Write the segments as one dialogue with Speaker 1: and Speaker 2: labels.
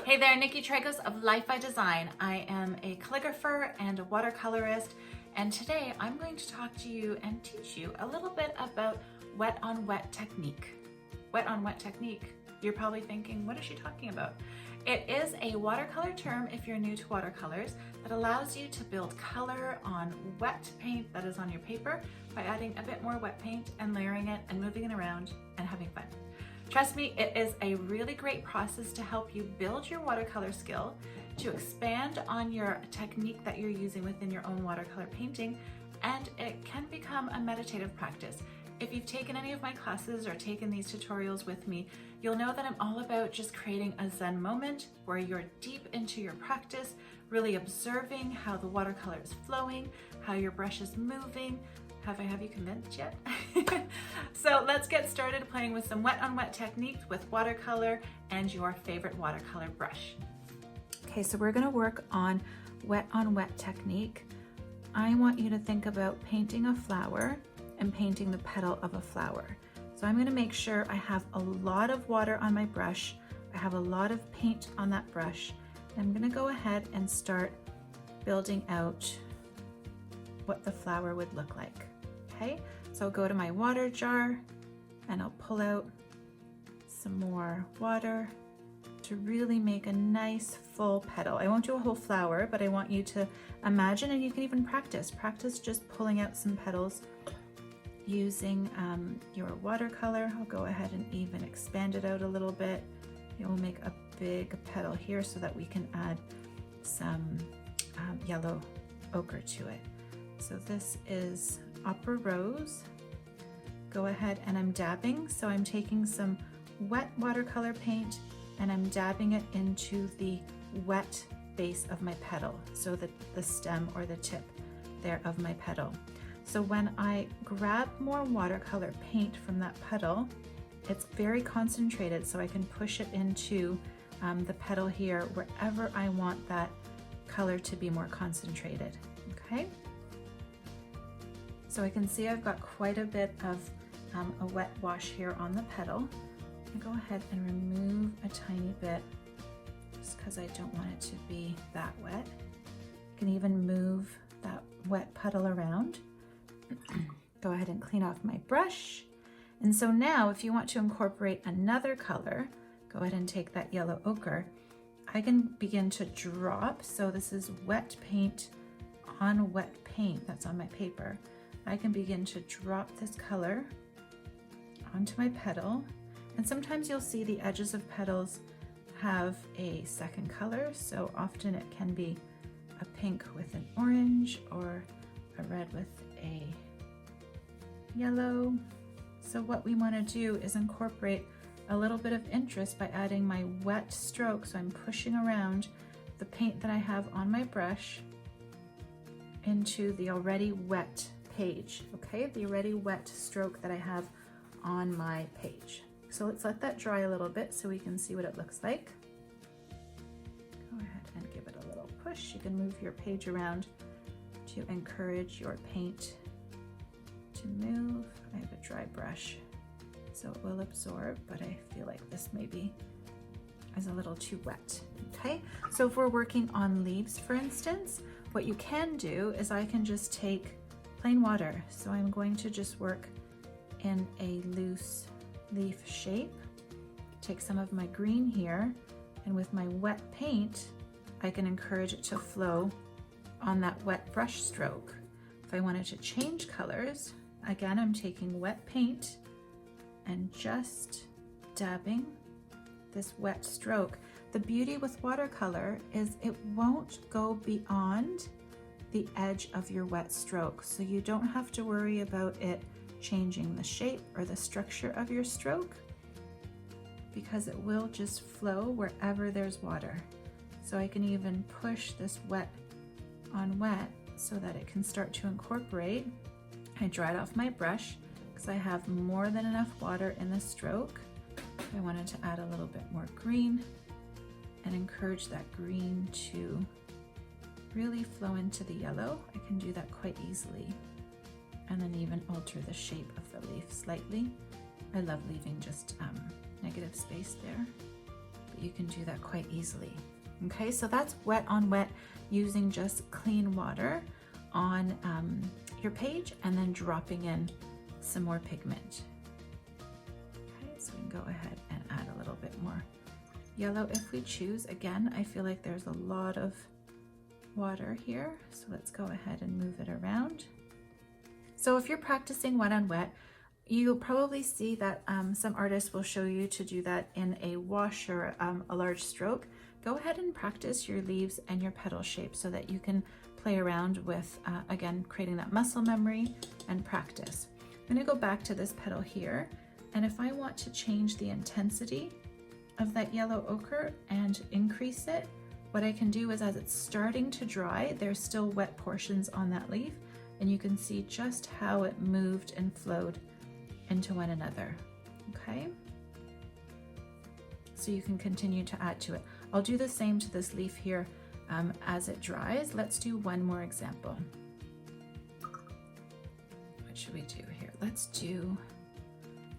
Speaker 1: Hey there, Nicki Traikos of Life by Design. I am a calligrapher and a watercolorist, and today I'm going to talk to you and teach you a little bit about wet on wet technique. Wet on wet technique. You're probably thinking, what is she talking about? It is a watercolor term if you're new to watercolors that allows you to build color on wet paint that is on your paper by adding a bit more wet paint and layering it and moving it around and having fun. Trust me, it is a really great process to help you build your watercolor skill, to expand on your technique that you're using within your own watercolor painting, and it can become a meditative practice. If you've taken any of my classes or taken these tutorials with me, you'll know that I'm all about just creating a Zen moment where you're deep into your practice, really observing how the watercolor is flowing, how your brush is moving. Have you convinced yet? So let's get started playing with some wet on wet techniques with watercolor and your favorite watercolor brush. Okay, so we're gonna work on wet technique. I want you to think about painting a flower and painting the petal of a flower. So I'm gonna make sure I have a lot of water on my brush. I have a lot of paint on that brush. And I'm gonna go ahead and start building out what the flower would look like. Okay, so I'll go to my water jar and I'll pull out some more water to really make a nice full petal. I won't do a whole flower, but I want you to imagine, and you can even practice just pulling out some petals using your watercolor. I'll go ahead and even expand it out a little bit. It will make a big petal here so that we can add some yellow ochre to it. So this is Opera Rose. Go ahead and I'm dabbing. So I'm taking some wet watercolor paint and I'm dabbing it into the wet base of my petal. So the stem or the tip there of my petal. So when I grab more watercolor paint from that petal, it's very concentrated, so I can push it into the petal here wherever I want that color to be more concentrated, okay? So I can see I've got quite a bit of a wet wash here on the petal. I'll go ahead and remove a tiny bit just because I don't want it to be that wet. I can even move that wet puddle around. Go ahead and clean off my brush. And so now if you want to incorporate another color, go ahead and take that yellow ochre. I can begin to drop. So this is wet paint on wet paint that's on my paper. I can begin to drop this color onto my petal. And sometimes you'll see the edges of petals have a second color. So often it can be a pink with an orange or a red with a yellow. So what we want to do is incorporate a little bit of interest by adding my wet stroke. So I'm pushing around the paint that I have on my brush into the already wet page, okay? The already wet stroke that I have on my page. So let's let that dry a little bit so we can see what it looks like. Go ahead and give it a little push. You can move your page around to encourage your paint to move. I have a dry brush, so it will absorb, but I feel like this maybe is a little too wet, okay? So if we're working on leaves, for instance, what you can do is I can just take plain water. So I'm going to just work in a loose leaf shape. Take some of my green here, and with my wet paint, I can encourage it to flow on that wet brush stroke. If I wanted to change colors, again, I'm taking wet paint and just dabbing this wet stroke. The beauty with watercolor is it won't go beyond the edge of your wet stroke. So you don't have to worry about it changing the shape or the structure of your stroke because it will just flow wherever there's water. So I can even push this wet on wet so that it can start to incorporate. I dried off my brush because I have more than enough water in the stroke. I wanted to add a little bit more green and encourage that green to really flow into the yellow. I can do that quite easily and then even alter the shape of the leaf slightly. I love leaving just negative space there. but you can do that quite easily. Okay, so that's wet on wet using just clean water on your page and then dropping in some more pigment. Okay, so we can go ahead and add a little bit more yellow if we choose. Again, I feel like there's a lot of water here, so let's go ahead and move it around. So if you're practicing wet on wet, you'll probably see that some artists will show you to do that in a wash or a large stroke. Go ahead and practice your leaves and your petal shape so that you can play around with, again, creating that muscle memory and practice. I'm gonna go back to this petal here, and if I want to change the intensity of that yellow ochre and increase it, what I can do is, as it's starting to dry, there's still wet portions on that leaf, and you can see just how it moved and flowed into one another, okay? So you can continue to add to it. I'll do the same to this leaf here as it dries. Let's do one more example. What should we do here? Let's do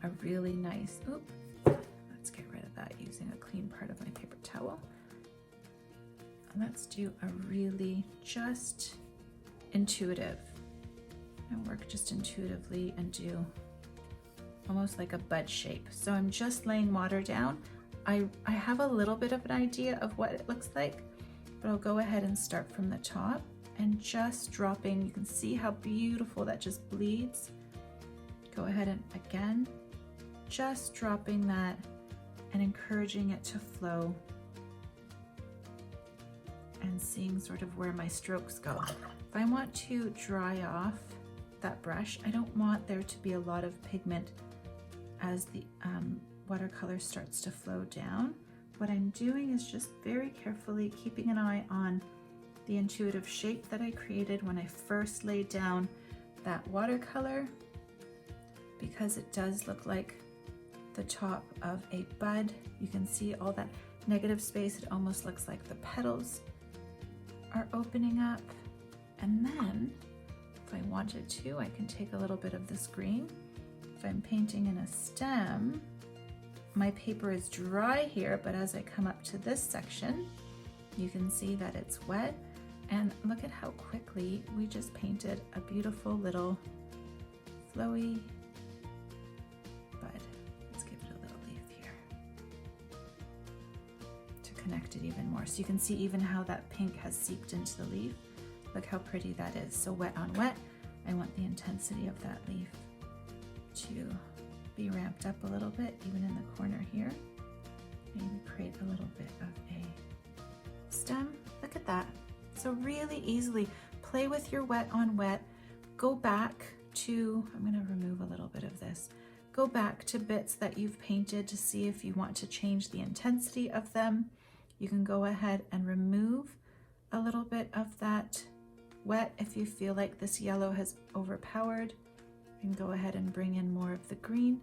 Speaker 1: a really nice, let's get rid of that using a clean part of my paper towel. Let's do a really just intuitive, and work just intuitively and do almost like a bud shape. So I'm just laying water down. I have a little bit of an idea of what it looks like, but I'll go ahead and start from the top and just dropping. You can see how beautiful that just bleeds. Go ahead and again, just dropping that and encouraging it to flow and seeing sort of where my strokes go. If I want to dry off that brush, I don't want there to be a lot of pigment as the watercolor starts to flow down. What I'm doing is just very carefully keeping an eye on the intuitive shape that I created when I first laid down that watercolor, because it does look like the top of a bud. You can see all that negative space. It almost looks like the petals are opening up. And then if I wanted to, I can take a little bit of this green. If I'm painting in a stem, my paper is dry here, but as I come up to this section, you can see that it's wet. And look at how quickly we just painted a beautiful little flowy bud. Let's give it a little leaf here to connect it even more. So you can see even how that pink has seeped into the leaf. Look how pretty that is. So wet on wet, I want the intensity of that leaf to be ramped up a little bit, even in the corner here. Maybe create a little bit of a stem. Look at that. So really easily play with your wet on wet. Go back to, I'm gonna remove a little bit of this. Go back to bits that you've painted to see if you want to change the intensity of them. You can go ahead and remove a little bit of that wet if you feel like this yellow has overpowered. You can go ahead and bring in more of the green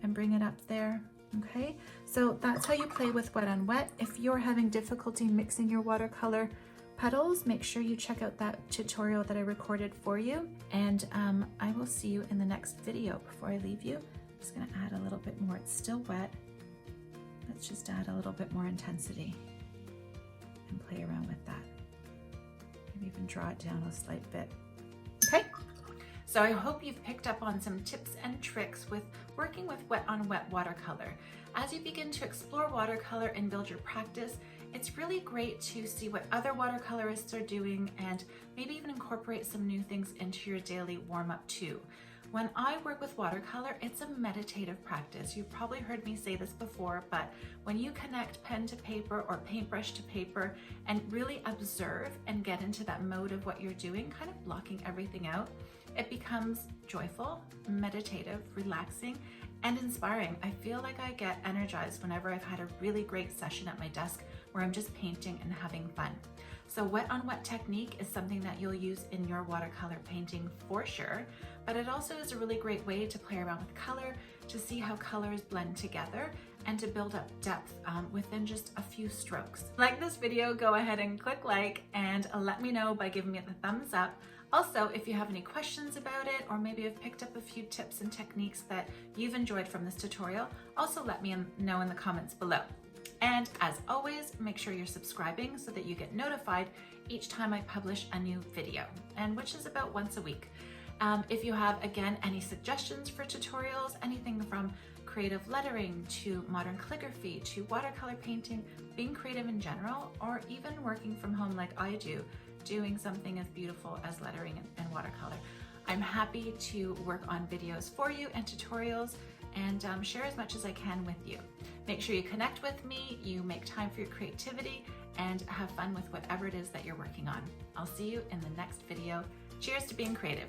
Speaker 1: and bring it up there. Okay, so that's how you play with wet on wet. If you're having difficulty mixing your watercolor petals, make sure you check out that tutorial that I recorded for you, and I will see you in the next video. Before I leave you, I'm just gonna add a little bit more. It's still wet. Let's just add a little bit more intensity and play around with that. Maybe even draw it down a slight bit. Okay, so I hope you've picked up on some tips and tricks with working with wet on wet watercolor. As you begin to explore watercolor and build your practice, it's really great to see what other watercolorists are doing and maybe even incorporate some new things into your daily warm-up too. When I work with watercolor, it's a meditative practice. You've probably heard me say this before, but when you connect pen to paper or paintbrush to paper and really observe and get into that mode of what you're doing, kind of blocking everything out, it becomes joyful, meditative, relaxing, and inspiring. I feel like I get energized whenever I've had a really great session at my desk where I'm just painting and having fun. So wet on wet technique is something that you'll use in your watercolor painting for sure, but it also is a really great way to play around with color, to see how colors blend together, and to build up depth within just a few strokes. Like this video, go ahead and click like and let me know by giving me the thumbs up. Also, if you have any questions about it, or maybe have picked up a few tips and techniques that you've enjoyed from this tutorial, also let me know in the comments below. And as always, make sure you're subscribing so that you get notified each time I publish a new video, and which is about once a week. If you have, again, any suggestions for tutorials, anything from creative lettering to modern calligraphy to watercolor painting, being creative in general, or even working from home like I do, doing something as beautiful as lettering and watercolor, I'm happy to work on videos for you and tutorials and share as much as I can with you. Make sure you connect with me, you make time for your creativity, and have fun with whatever it is that you're working on. I'll see you in the next video. Cheers to being creative.